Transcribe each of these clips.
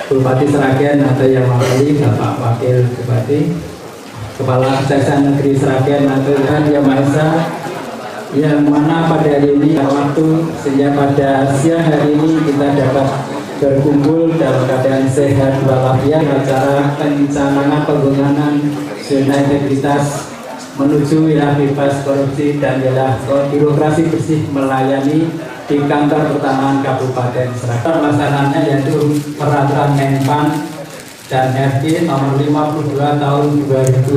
Bupati Sragen atau yang mewakili Bapak Wakil Bupati, Kepala Kejaksaan Negeri Sragen atau Yang Maha Esa, yang mana pada hari ini waktu sehingga pada siang hari ini kita dapat berkumpul dalam keadaan sehat walafiat acara pencanangan pembangunan zona integritas menuju wilayah bebas korupsi dan wilayah birokrasi bersih melayani di kantor pertanahan Kabupaten Sragen. Pelaksananya yaitu peraturan Menpan dan RT nomor 52 tahun 2014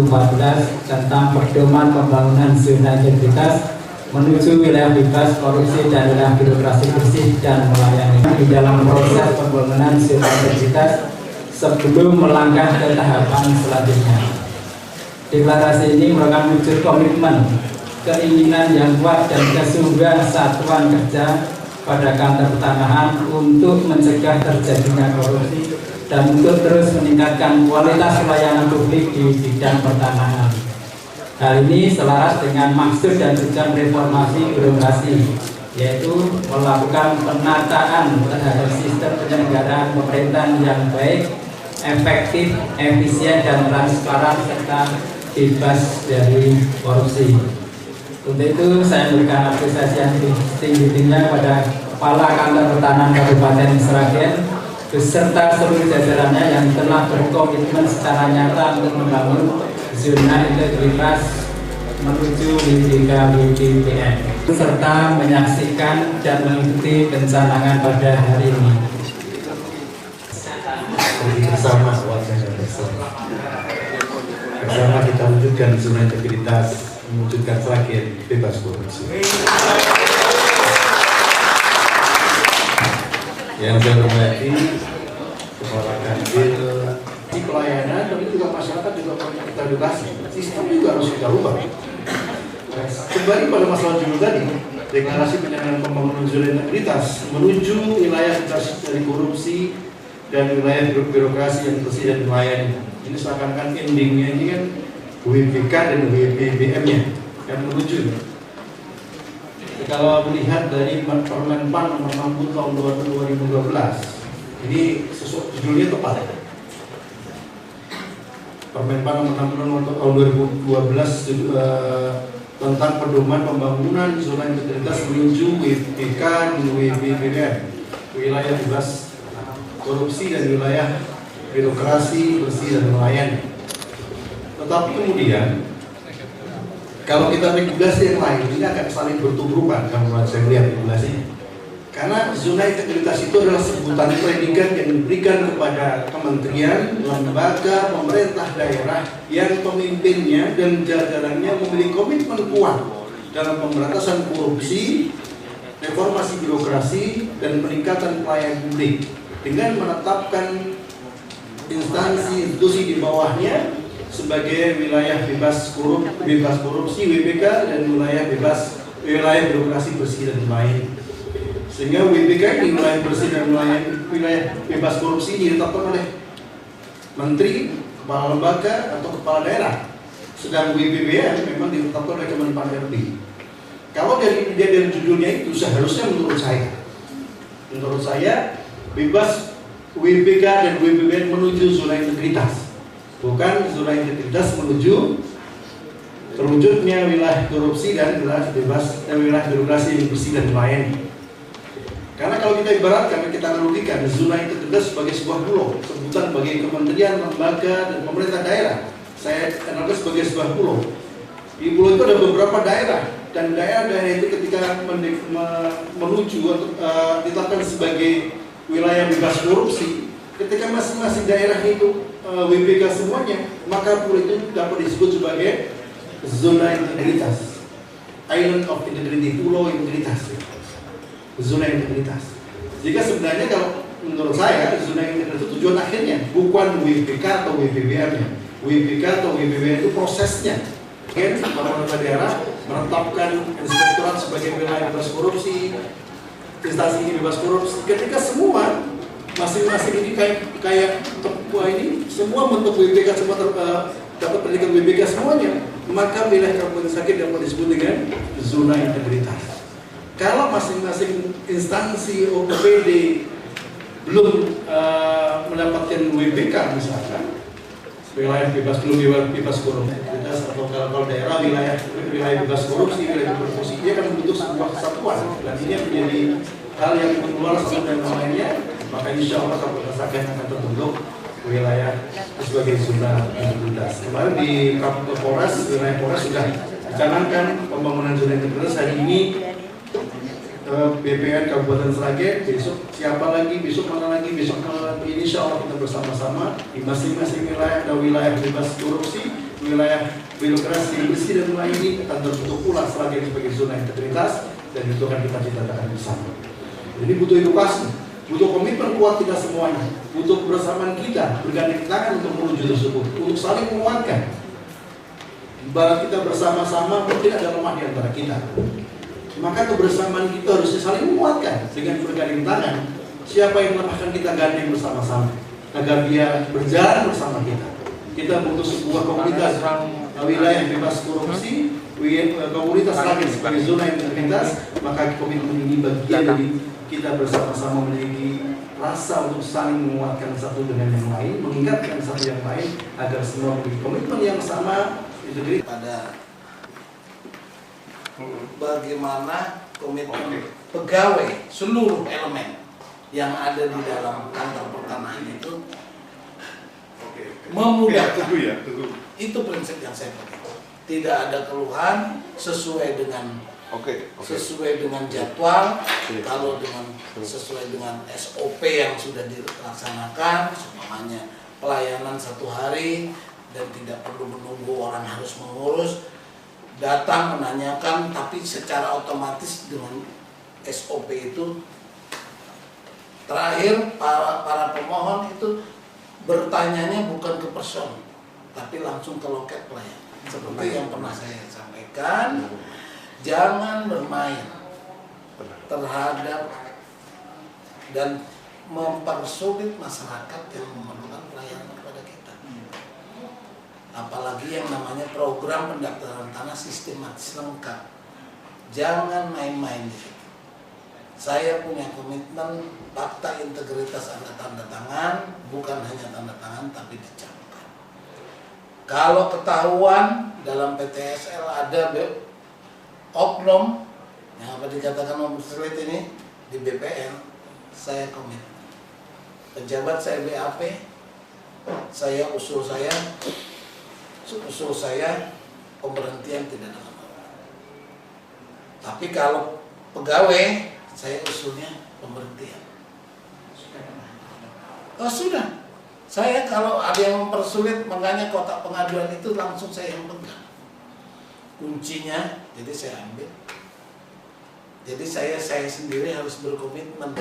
tentang pedoman pembangunan zona integritas menuju wilayah bebas korupsi dan wilayah birokrasi bersih dan melayani. Di dalam proses pembangunan zona integritas sebelum melangkah ke tahapan selanjutnya. Deklarasi ini merupakan wujud komitmen, keinginan yang kuat dan kesungguhan satuan kerja pada kantor pertanahan untuk mencegah terjadinya korupsi dan untuk terus meningkatkan kualitas pelayanan publik di bidang pertanahan. Hal ini selaras dengan maksud dan tujuan reformasi birokrasi, yaitu melakukan penataan terhadap sistem penyelenggaraan pemerintahan yang baik, efektif, efisien, dan transparan serta bebas dari korupsi. Untuk itu saya memberikan apresiasi yang tinggi-tingginya kepada Kepala Kantor Pertanahan Kabupaten Sragen beserta seluruh jajarannya yang telah berkomitmen secara nyata untuk membangun zona integritas menuju WBK-WBPN serta menyaksikan dan mengikuti pencanangan pada hari ini. Bersama bersama kita wujudkan zona integritas, mewujudkan Sragen bebas korupsi. Yang saya hormati Kepala Kanwil di pelayanan, tapi juga masyarakat juga perlu kita edukasi. Sistem juga harus kita ubah. Kembali pada masalah judul tadi, deklarasi penyelenggaraan pembangunan zona integritas menuju wilayah bebas dari korupsi dan wilayah birokrasi yang bersih dan melayani. Ini seakan-akan endingnya ini kan WBK dan WBBM-nya yang menuju. Kalau melihat dari Permen PAN nomor 60 tahun 2012, ini judulnya tepat. Permen PAN nomor 60 tahun 2012 tentang pedoman pembangunan zona integritas menuju WBK dan WBBM, wilayah bebas korupsi dan wilayah birokrasi bersih dan melayani. Tetapi kemudian kalau kita regulasi yang lain ini akan saling bertumbukan kalau saya melihat regulasinya. Karena zona integritas itu adalah sebutan predikat yang diberikan kepada kementerian, lembaga, pemerintah daerah yang pemimpinnya dan jajarannya memiliki komitmen kuat dalam pemberantasan korupsi, reformasi birokrasi, dan peningkatan pelayanan publik dengan menetapkan instansi institusi di bawahnya sebagai wilayah bebas korupsi WBK dan wilayah birokrasi bersih dan melayani. Sehingga WBK ini wilayah bersih dan melayani, wilayah bebas korupsi ini ditetapkan oleh menteri, kepala lembaga atau kepala daerah. Sedang WBBM memang ditetapkan oleh Kemenpan RB. Kalau dari judulnya itu seharusnya menurut saya bebas WBK dan WBBN menuju zona integritas, bukan zona integritas menuju terwujudnya wilayah korupsi dan wilayah bebas wilayah birokrasi yang bersih dan melayani. Karena kalau kita ibaratkan, kita analogikan zona integritas sebagai sebuah pulau, sebutan bagi kementerian, lembaga, dan pemerintah daerah. Saya analogikan sebagai sebuah pulau. Di pulau itu ada beberapa daerah, dan daerah-daerah itu ketika menuju untuk ditetapkan sebagai wilayah bebas korupsi, ketika masing-masing daerah itu WBK semuanya, maka pulau itu dapat disebut sebagai zona integritas, island of integrity, pulau integritas, zona integritas. Jika sebenarnya kalau menurut saya zona integritas itu tujuan akhirnya, bukan WBK atau WBBM-nya. WBK atau WBBM itu prosesnya. Pemerintah daerah menetapkan inspektorat sebagai wilayah bebas korupsi, instansi ini bebas korupsi. Ketika semua masing-masing ini kayak tepua ini semua bentuk WBK semua dapat predikat WBK semuanya, maka wilayah kabupaten Sragen dapat disebut dengan zona integritas. Kalau masing-masing instansi OPD belum mendapatkan WBK misalkan, wilayah bebas korupsi, atau kalau daerah wilayah bebas korupsi, wilayah korupsi, dia akan membentuk sebuah kesatuan, dan ini menjadi hal yang keluar satu dan lainnya. Maka insya Allah Kabupaten Sragen akan terbentuk wilayah sebagai zona integritas. Kemarin di Polres, wilayah Polres sudah dicanangkan pembangunan zona integritas. Hari ini BPN Kabupaten Sragen, besok siapa lagi, besok mana lagi, insya Allah kita bersama-sama di masing-masing wilayah, ada wilayah bebas korupsi, wilayah birokrasi bersih dan lain ini akan terbentuk pula Sragen sebagai zona integritas, dan itu akan kita cita-citakan bersama. Jadi butuh edukasi, butuh komitmen kuat kita semuanya, butuh kebersamaan kita bergandeng tangan untuk menuju tersebut, untuk saling menguatkan. Ibarat kita bersama-sama, mungkin ada lemah di antara kita. Maka kebersamaan kita harusnya saling menguatkan dengan bergandeng tangan. Siapa yang melemahkan kita gandeng bersama-sama agar dia berjalan bersama kita. Kita butuh sebuah komunitas wilayah bebas korupsi, komunitas Sragen sebagai zona integritas. Maka komitmen ini bagian dari kita bersama-sama memiliki rasa untuk saling menguatkan satu dengan yang lain, mengingatkan satu yang lain agar semua memiliki komitmen yang sama. Itu pada bagaimana komitmen pegawai seluruh elemen yang ada di dalam kantor pertanahan itu memudahkan. Itu prinsip yang saya pakai. Tidak ada keluhan, sesuai dengan sesuai dengan jadwal. Kalau dengan sesuai dengan SOP yang sudah dilaksanakan, semuanya pelayanan 1 hari dan tidak perlu menunggu orang harus mengurus. Datang menanyakan, tapi secara otomatis dengan SOP itu. Terakhir, para pemohon itu bertanyanya bukan ke person, tapi langsung ke loket pelayanan. Seperti yang pernah saya sampaikan, jangan bermain terhadap dan mempersulit masyarakat yang memerlukan pelayanan kepada kita. Apalagi yang namanya program pendaftaran tanah sistematis lengkap. Jangan main-main di situ. Saya punya komitmen fakta integritas Anda tanda tangan, bukan hanya tanda tangan tapi dicamkan. Kalau ketahuan dalam PTSL ada oknum yang apa dikatakan mempersulit ini di BPN, saya komit. Pejabat saya BAP, saya usul saya pemberhentian tidak dalam. Tapi kalau pegawai, saya usulnya pemberhentian. Oh sudah, saya kalau ada yang mempersulit, makanya kotak pengaduan itu langsung saya yang pegang kuncinya, jadi saya ambil. Jadi saya sendiri harus berkomitmen.